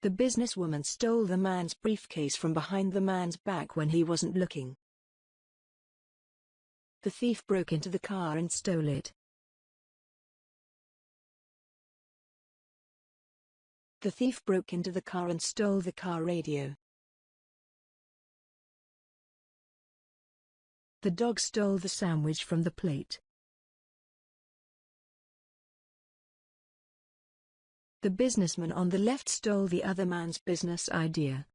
The businesswoman stole the man's briefcase from behind the man's back when he wasn't looking. The thief broke into the car and stole it. The thief broke into the car and stole the car radio. The dog stole the sandwich from the plate. The businessman on the left stole the other man's business idea.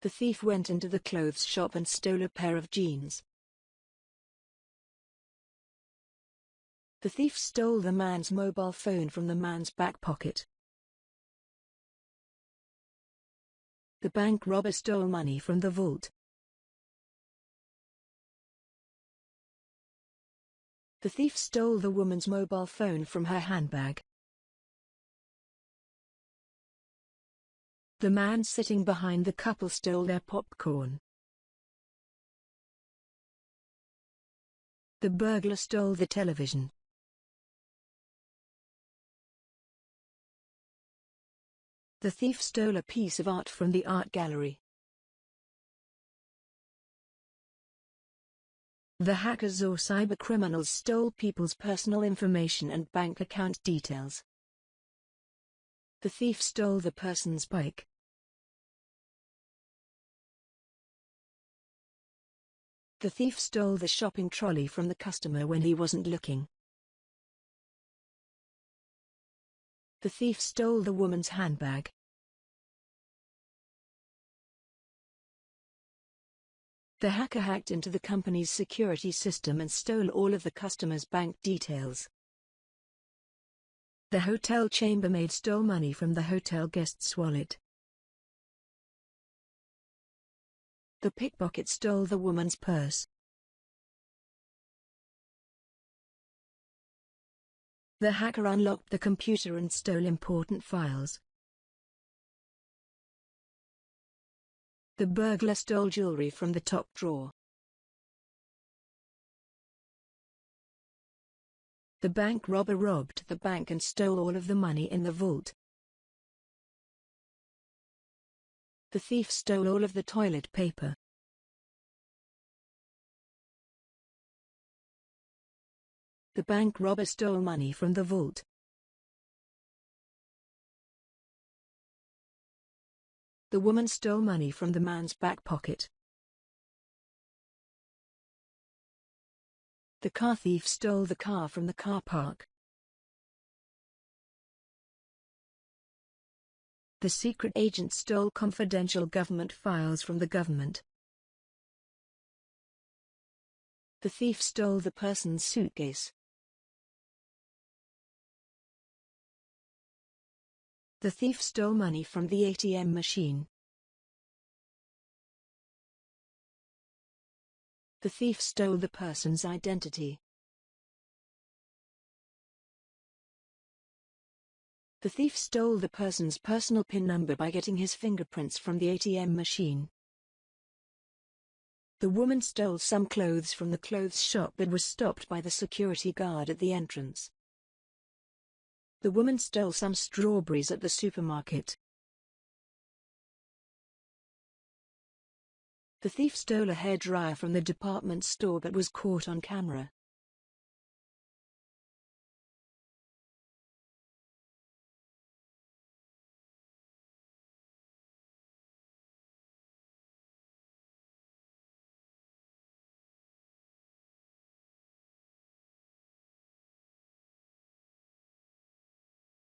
The thief went into the clothes shop and stole a pair of jeans. The thief stole the man's mobile phone from the man's back pocket. The bank robber stole money from the vault. The thief stole the woman's mobile phone from her handbag. The man sitting behind the couple stole their popcorn. The burglar stole the television. The thief stole a piece of art from the art gallery. The hackers or cybercriminals stole people's personal information and bank account details. The thief stole the person's bike. The thief stole the shopping trolley from the customer when he wasn't looking. The thief stole the woman's handbag. The hacker hacked into the company's security system and stole all of the customer's bank details. The hotel chambermaid stole money from the hotel guest's wallet. The pickpocket stole the woman's purse. The hacker unlocked the computer and stole important files. The burglar stole jewelry from the top drawer. The bank robber robbed the bank and stole all of the money in the vault. The thief stole all of the toilet paper. The bank robber stole money from the vault. The woman stole money from the man's back pocket. The car thief stole the car from the car park. The secret agent stole confidential government files from the government. The thief stole the person's suitcase. The thief stole money from the ATM machine. The thief stole the person's identity. The thief stole the person's personal PIN number by getting his fingerprints from the ATM machine. The woman stole some clothes from the clothes shop but was stopped by the security guard at the entrance. The woman stole some strawberries at the supermarket. The thief stole a hairdryer from the department store but was caught on camera.